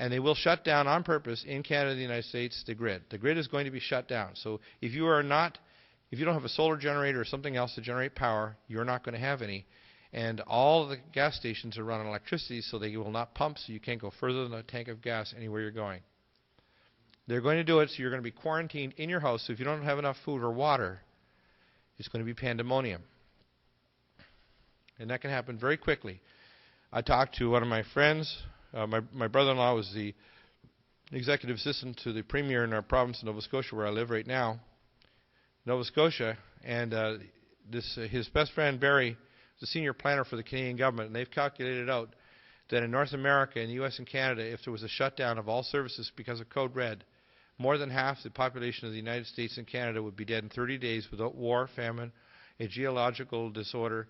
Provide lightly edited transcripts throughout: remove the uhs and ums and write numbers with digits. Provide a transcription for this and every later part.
And they will shut down on purpose in Canada and the United States the grid. The grid is going to be shut down. So if you don't have a solar generator or something else to generate power, you're not going to have any. And all of the gas stations are run on electricity, so they will not pump, so you can't go further than a tank of gas anywhere you're going. They're going to do it so you're going to be quarantined in your house. So if you don't have enough food or water, it's going to be pandemonium. And that can happen very quickly. I talked to one of my friends. My brother-in-law was the executive assistant to the premier in our province of Nova Scotia, where I live right now, Nova Scotia. And his best friend, Barry, is the senior planner for the Canadian government. And they've calculated out that in North America, in the U.S. and Canada, if there was a shutdown of all services because of Code Red, more than half the population of the United States and Canada would be dead in 30 days without war, famine, a geological disorder,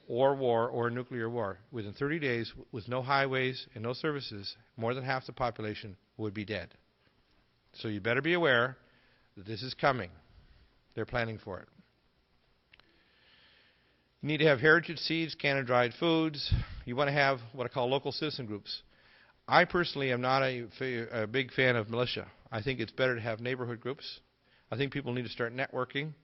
or war, or nuclear war. Within 30 days, with no highways and no services, more than half the population would be dead. So you better be aware that this is coming. They're planning for it. You need to have heritage seeds, canned and dried foods. You want to have what I call local citizen groups. I personally am not a big fan of militia. I think it's better to have neighborhood groups. I think people need to start networking.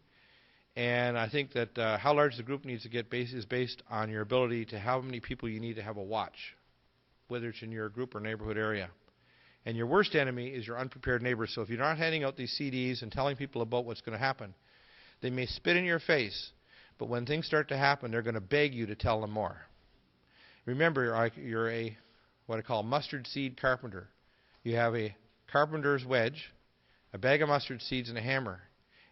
And I think that how large the group needs to get is based on your ability to how many people you need to have a watch, whether it's in your group or neighborhood area. And your worst enemy is your unprepared neighbors. So if you're not handing out these CDs and telling people about what's going to happen, they may spit in your face, but when things start to happen, they're going to beg you to tell them more. Remember, you're a what I call mustard seed carpenter. You have a carpenter's wedge, a bag of mustard seeds, and a hammer.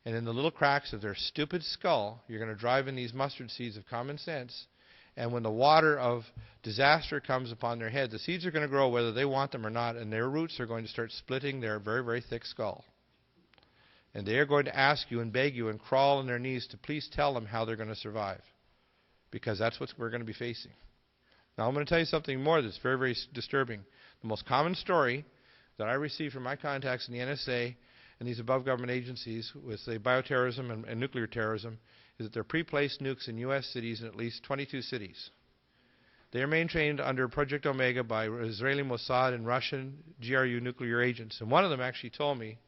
And in the little cracks of their stupid skull, you're going to drive in these mustard seeds of common sense. And when the water of disaster comes upon their head, the seeds are going to grow whether they want them or not, and their roots are going to start splitting their very, very thick skull. And they are going to ask you and beg you and crawl on their knees to please tell them how they're going to survive. Because that's what we're going to be facing. Now I'm going to tell you something more that's very, very disturbing. The most common story that I receive from my contacts in the NSA and these above government agencies with the bioterrorism and nuclear terrorism is that there are pre-placed nukes in U.S. cities in at least 22 cities. They are maintained under Project Omega by Israeli Mossad and Russian GRU nuclear agents. And one of them actually told me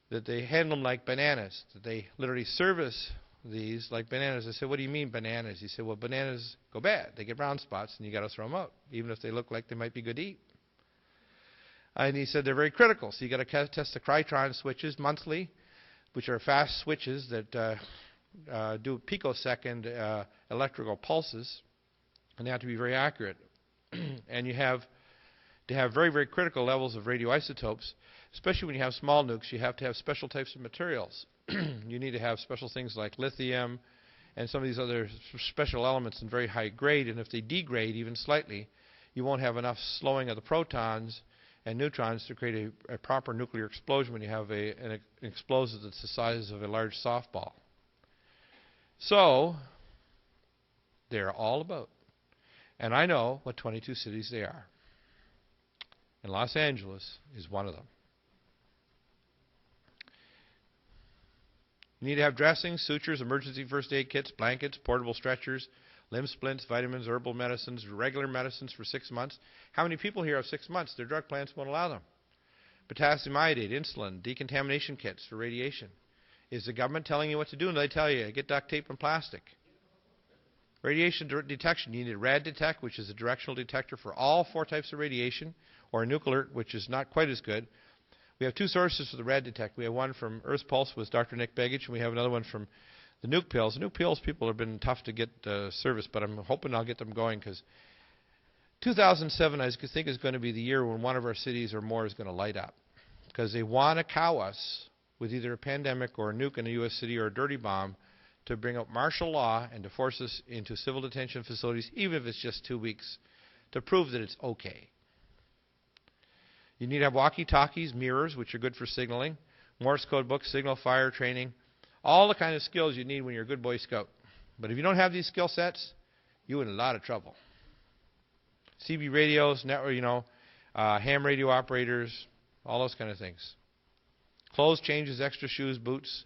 that they handle them like bananas, that they literally service these like bananas. I said, what do you mean bananas? He said, well, bananas go bad. They get brown spots, and you got to throw them out, even if they look like they might be good to eat. And he said they're very critical, so you got to test the Crytron switches monthly, which are fast switches that do picosecond electrical pulses, and they have to be very accurate. And you have to have very, very critical levels of radioisotopes, especially when you have small nukes. You have to have special types of materials. You need to have special things like lithium and some of these other special elements in very high grade, and if they degrade even slightly, you won't have enough slowing of the protons and neutrons to create a proper nuclear explosion when you have an explosive that's the size of a large softball. So, they're all about. And I know what 22 cities they are. And Los Angeles is one of them. You need to have dressings, sutures, emergency first aid kits, blankets, portable stretchers, limb splints, vitamins, herbal medicines, regular medicines for 6 months. How many people here have 6 months? Their drug plans won't allow them. Potassium iodide, insulin, decontamination kits for radiation. Is the government telling you what to do? And they tell you, get duct tape and plastic. Radiation detection. You need a rad detect, which is a directional detector for all 4 types of radiation, or a nuclear, which is not quite as good. We have 2 sources for the rad detect. We have one from Earth's Pulse with Dr. Nick Begich, and we have another one from the nuke pills. The nuke pills people have been tough to get service, but I'm hoping I'll get them going because 2007 I think is going to be the year when one of our cities or more is going to light up because they want to cow us with either a pandemic or a nuke in a U.S. city or a dirty bomb to bring up martial law and to force us into civil detention facilities, even if it's just 2 weeks, to prove that it's okay. You need to have walkie-talkies, mirrors, which are good for signaling, Morse code books, signal fire training, all the kind of skills you need when you're a good Boy Scout. But if you don't have these skill sets, you're in a lot of trouble. CB radios, network, ham radio operators, all those kind of things. Clothes changes, extra shoes, boots.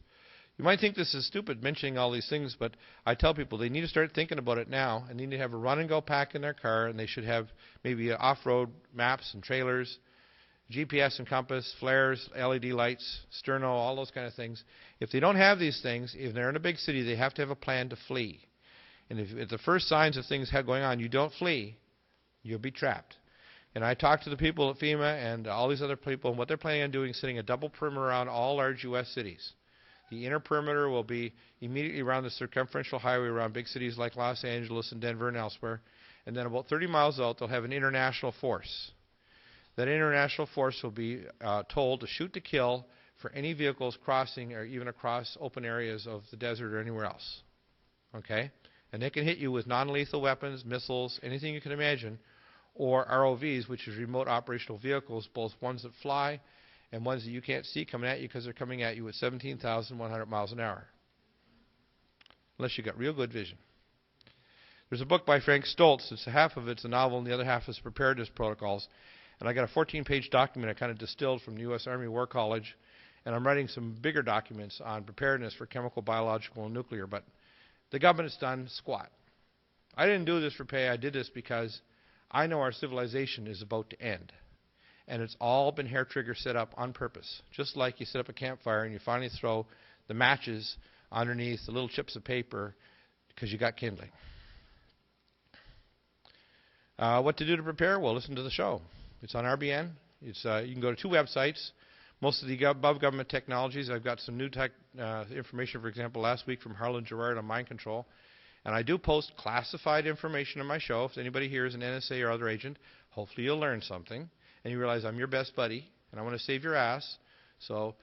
You might think this is stupid mentioning all these things, but I tell people they need to start thinking about it now and they need to have a run-and-go pack in their car, and they should have maybe off-road maps and trailers GPS and compass, flares, LED lights, sterno, all those kind of things. If they don't have these things, if they're in a big city, they have to have a plan to flee. And if the first signs of things going on, you don't flee, you'll be trapped. And I talked to the people at FEMA and all these other people, and what they're planning on doing is setting a double perimeter around all large U.S. cities. The inner perimeter will be immediately around the circumferential highway around big cities like Los Angeles and Denver and elsewhere. And then about 30 miles out, they'll have an international force. That international force will be told to shoot to kill for any vehicles crossing or even across open areas of the desert or anywhere else. Okay? And they can hit you with non-lethal weapons, missiles, anything you can imagine, or ROVs, which is remote operational vehicles, both ones that fly and ones that you can't see coming at you because they're coming at you at 17,100 miles an hour. Unless you've got real good vision. There's a book by Frank Stoltz. Half of it's a novel and the other half is preparedness protocols. And I got a 14-page document I kind of distilled from the U.S. Army War College. And I'm writing some bigger documents on preparedness for chemical, biological, and nuclear. But the government has done squat. I didn't do this for pay. I did this because I know our civilization is about to end. And it's all been hair trigger set up on purpose. Just like you set up a campfire and you finally throw the matches underneath the little chips of paper because you got kindling. What to do to prepare? Well, listen to the show. It's on RBN. You can go to 2 websites. Most of the above government technologies. I've got some new information, for example, last week from Harlan Gerard on mind control. And I do post classified information on my show. If anybody here is an NSA or other agent, hopefully you'll learn something. And you realize I'm your best buddy, and I want to save your ass. So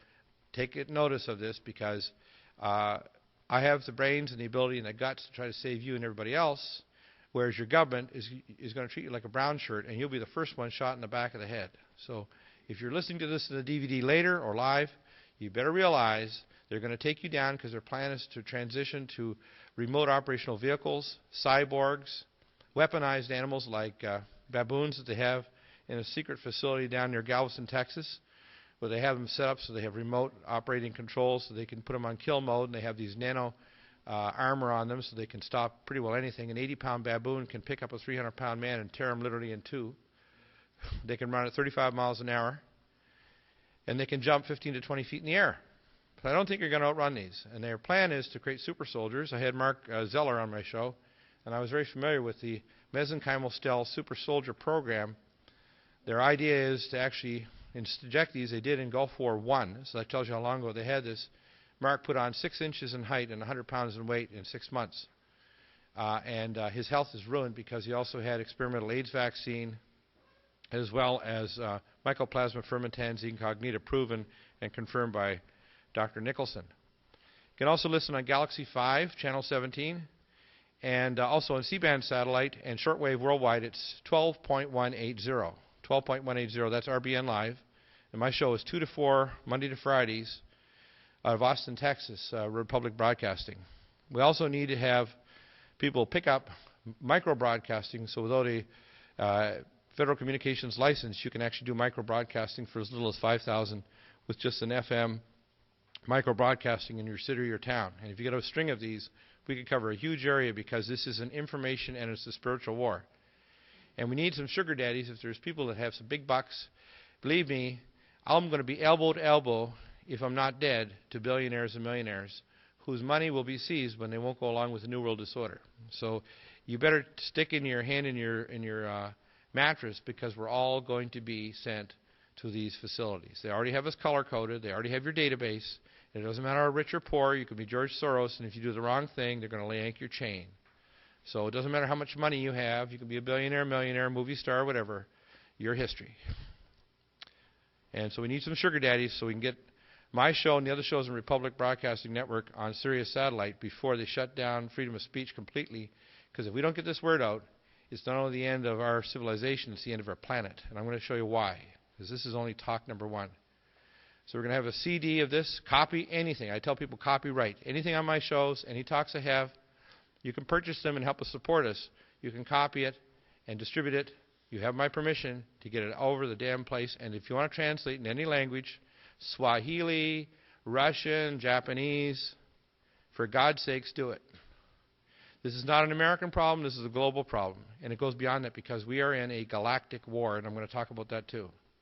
take notice of this because I have the brains and the ability and the guts to try to save you and everybody else. Whereas your government is going to treat you like a brown shirt, and you'll be the first one shot in the back of the head. So if you're listening to this in the DVD later or live, you better realize they're going to take you down because their plan is to transition to remote operational vehicles, cyborgs, weaponized animals like baboons that they have in a secret facility down near Galveston, Texas, where they have them set up so they have remote operating controls so they can put them on kill mode, and they have these nano armor on them so they can stop pretty well anything. An 80-pound baboon can pick up a 300-pound man and tear him literally in two. They can run at 35 miles an hour, and they can jump 15 to 20 feet in the air. But I don't think you're going to outrun these. And their plan is to create super soldiers. I had Mark Zeller on my show, and I was very familiar with the mesenchymal stem super soldier program. Their idea is to actually inject these. They did in Gulf War I, so that tells you how long ago they had this. Mark put on 6 inches in height and 100 pounds in weight in 6 months. And his health is ruined because he also had experimental AIDS vaccine as well as Mycoplasma fermentans incognita proven and confirmed by Dr. Nicholson. You can also listen on Galaxy 5, Channel 17, and also on C-band satellite and shortwave worldwide. It's 12.180. 12.180, that's RBN Live. And my show is 2 to 4, Monday to Fridays, out of Austin, Texas, Republic Broadcasting. We also need to have people pick up micro-broadcasting, so without a Federal Communications license, you can actually do micro-broadcasting for as little as $5,000 with just an FM micro-broadcasting in your city or your town. And if you get a string of these, we could cover a huge area because this is an information and it's a spiritual war. And we need some sugar daddies. If there's people that have some big bucks, believe me, I'm going to be elbow to elbow, if I'm not dead, to billionaires and millionaires whose money will be seized when they won't go along with the New World Disorder. So you better stick in your hand in your mattress because we're all going to be sent to these facilities. They already have us color-coded. They already have your database. It doesn't matter how rich or poor. You could be George Soros, and if you do the wrong thing, they're going to yank your chain. So it doesn't matter how much money you have. You can be a billionaire, millionaire, movie star, whatever. Your history. And so we need some sugar daddies so we can get my show and the other shows in Republic Broadcasting Network on Sirius Satellite before they shut down freedom of speech completely. Because if we don't get this word out, it's not only the end of our civilization, it's the end of our planet. And I'm going to show you why. Because this is only talk number 1. So we're going to have a CD of this. Copy anything. I tell people copyright. Anything on my shows, any talks I have, you can purchase them and help us support us. You can copy it and distribute it. You have my permission to get it over the damn place. And if you want to translate in any language, Swahili, Russian, Japanese, for God's sakes, do it. This is not an American problem. This is a global problem. And it goes beyond that because we are in a galactic war, and I'm going to talk about that too.